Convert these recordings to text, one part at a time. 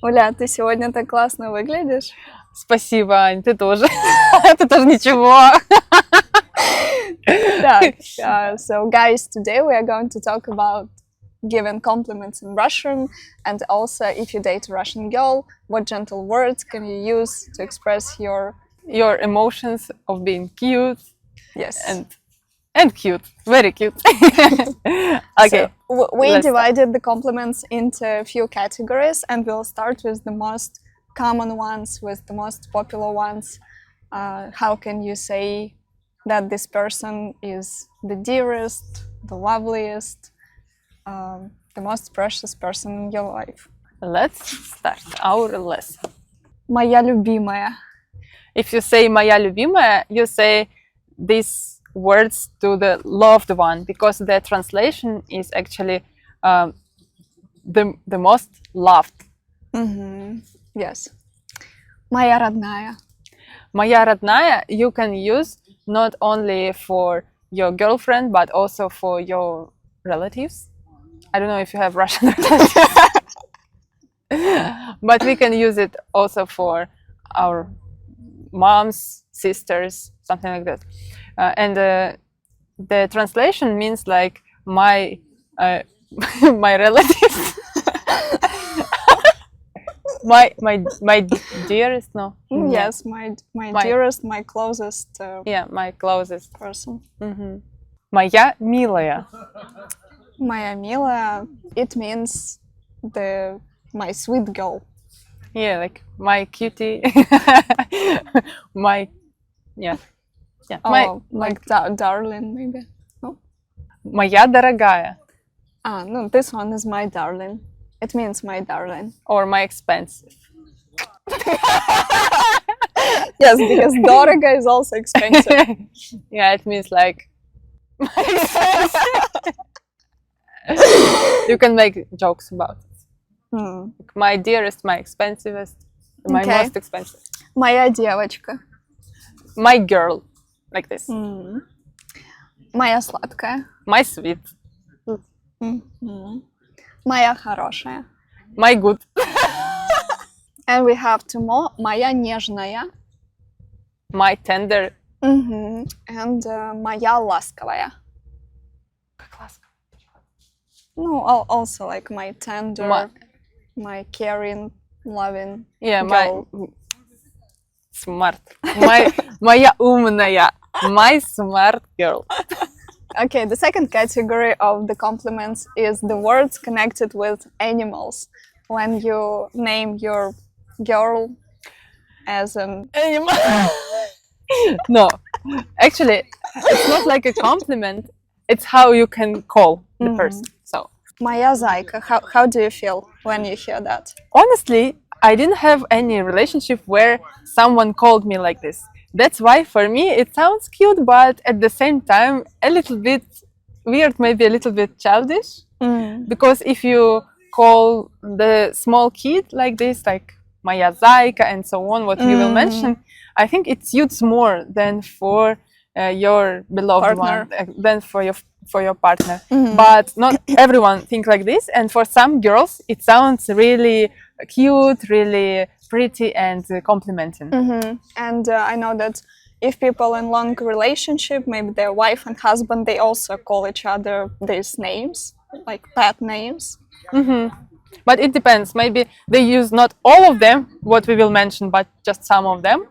Оля, ты сегодня так классно выглядишь. Спасибо, Ань, ты тоже. Ты тоже ничего. Так, so guys, today we are going to talk about giving compliments in Russian, and also if you date a Russian girl, what gentle words can you use to express your Your emotions of being cute yes. and cute, very cute. Okay. So, we let's divided the compliments into a few categories, and we'll start with the most common ones, with the most popular ones. How can you say that this person is the dearest, the loveliest, the most precious person in your life? Let's start our lesson. Моя любимая. If you say "моя любимая", you say these words to the loved one, because the translation is actually the most loved. Yes. Моя родная. Моя родная you can use not only for your girlfriend but also for your relatives. I don't know if you have Russian relatives, but we can use it also for our moms, sisters, something like that. And the translation means like my my relatives. my dearest, no. Yes, my dearest, my closest Yeah, my closest person. Моя милая. Моя милая, it means my sweet girl. Yeah, like my cutie. my yeah. Oh, like darling, maybe. No? Моя дорогая. No, this one is my darling. It means my darling. Or my expensive. Yes, because дорого is also expensive. Yeah, it means like you can make jokes about it. Like my dearest, my expensivest, my most expensive. Моя девочка. My girl, like this. Моя сладкая. My sweet. Моя хорошая. My good. And we have two more. Моя нежная. My tender. And моя ласковая. No, also like my tender, my caring, loving. Yeah, girl. my smart. Моя умная. My smart girl. Okay, the second category of the compliments is the words connected with animals. When you name your girl as an animal. No, actually, it's not like a compliment. It's how you can call the person. So, моя зайка. How do you feel when you hear that? Honestly, I didn't have any relationship where someone called me like this. That's why for me it sounds cute, but at the same time a little bit weird, maybe a little bit childish. Because if you call the small kid like this, like моя зайка and so on, what you will mention, I think it suits more than for your beloved partner. one, than for your partner. But not everyone think like this, and for some girls it sounds really cute, really pretty and complimenting. And I know that if people in long relationship, maybe their wife and husband, they also call each other these names, like pet names. But it depends. Maybe they use not all of them, what we will mention, but just some of them,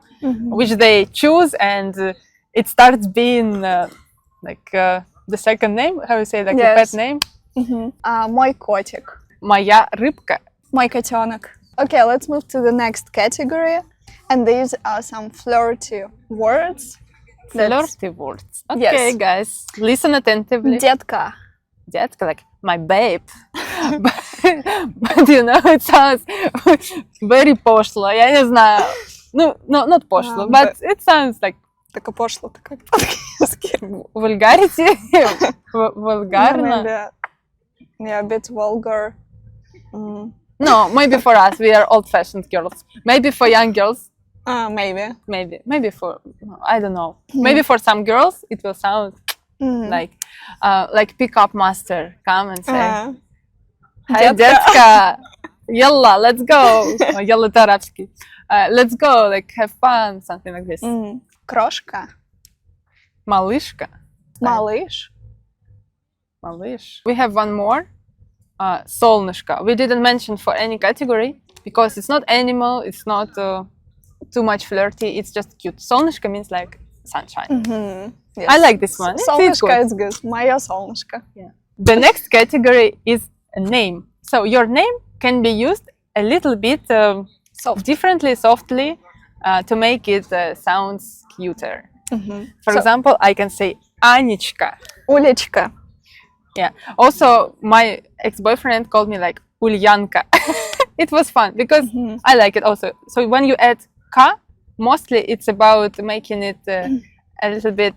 which they choose, and it starts being like the second name. How you say, like a pet name? Мой котик. Моя рыбка. Мой котенок. Okay, let's move to the next category. And these are some flirty words. Flirty words. Okay, guys, listen attentively. Детка. Детка, like my babe. But you know, it sounds very пошло. Я не знаю. No, not пошло, but it sounds like так пошло, так как по-английски. Vulgarity? Vulgarно? Yeah, a bit vulgar. No, maybe for us, we are old-fashioned girls. Maybe for young girls. Maybe. Maybe for, I don't know. Maybe for some girls, it will sound like pick-up master come and say, "Hi, детка, Yalla, let's go. Yalla это арабский. Let's go, like have fun, something like this. Крошка. Малышка. Малыш. Малыш. We have one more. Солнышко. We didn't mention for any category because it's not animal, it's not too much flirty, it's just cute. Солнышко means like sunshine. Yes. I like this one. It's Солнышко good. is good. Мое солнышко. The next category is a name. So your name can be used a little bit differently, softly, to make it sounds cuter. For example, I can say Анечка. Улечка. Yeah. Also, my ex-boyfriend called me like Ulyanka. It was fun because I like it also. So when you add K, mostly it's about making it a little bit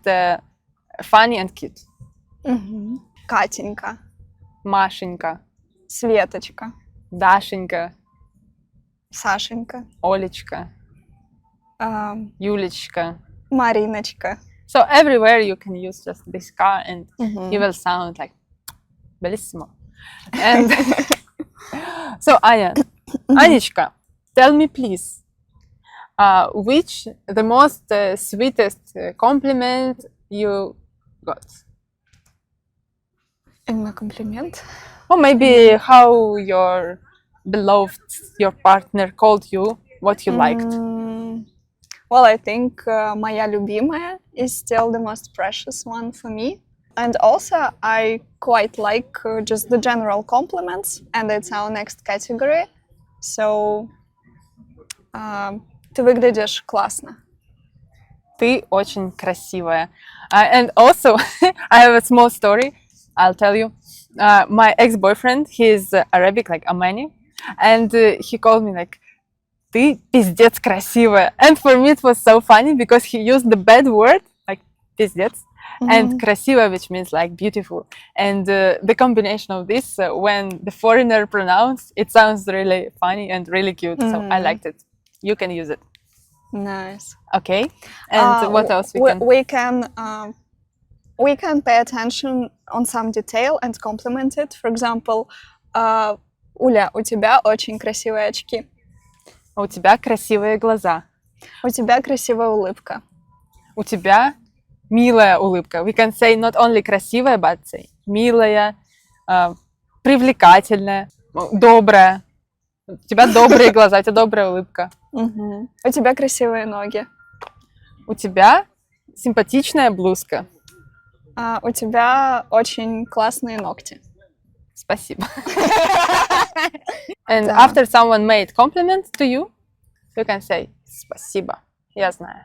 funny and cute. Катенька. Машенька, Светочка. Дашенька, Сашенька. Олечка, Юлечка. Мариночка. So everywhere you can use just this K and you will sound like bellissimo. And so Anya, Anечка, tell me please, which the most sweetest compliment you got? Именно комплимент. Or maybe how your beloved, your partner called you, what you liked. Well, I think моя любимая is still the most precious one for me. And also, I quite like just the general compliments, and it's our next category. So, ты выглядишь классно. Ты очень красивая. And also, I have a small story. I'll tell you. My ex-boyfriend, he's Arabic, like Amani, and he called me like, ты пиздец красивая. And for me it was so funny because he used the bad word, like пиздец, and красивая, which means like beautiful. And the combination of this, when the foreigner pronounced, it sounds really funny and really cute. So I liked it. You can use it. Nice. Okay. And what else we can pay attention on some detail and compliment it. For example, Уля, у тебя очень красивые очки. У тебя красивые глаза. У тебя красивая улыбка. У тебя милая улыбка. We can say not only красивая, but say милая, привлекательная, добрая. У тебя добрые глаза, у тебя добрая улыбка. У тебя красивые ноги. У тебя симпатичная блузка. У тебя очень классные ногти. Спасибо. And after someone made compliment to you, you can say спасибо. Я знаю.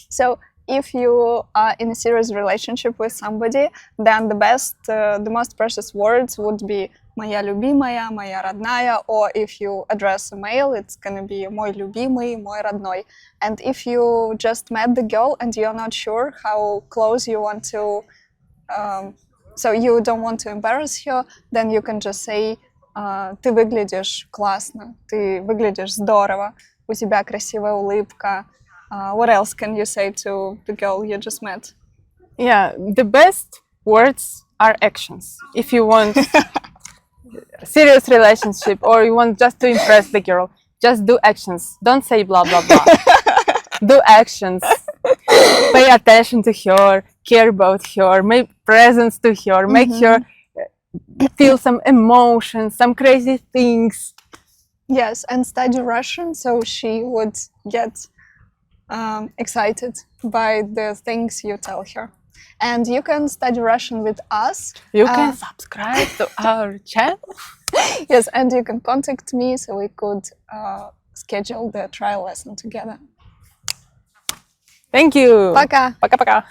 So, if you are in a serious relationship with somebody, then the most precious words would be моя любимая, моя родная, or if you address a male, it's gonna be мой любимый, мой родной. And if you just met the girl and you're not sure how close you want to, so you don't want to embarrass her, then you can just say ты выглядишь классно, ты выглядишь здорово, у тебя красивая улыбка. What else can you say to the girl you just met? Yeah, the best words are actions. If you want a serious relationship or you want just to impress the girl, just do actions. Don't say blah, blah, blah. Do actions. Pay attention to her, care about her, make presents to her, make her feel some emotions, some crazy things. Yes, and study Russian so she would get excited by the things you tell her. And you can study Russian with us. You can subscribe to our channel. Yes, and you can contact me so we could schedule the trial lesson together. Thank you. Пока. Пока-пока.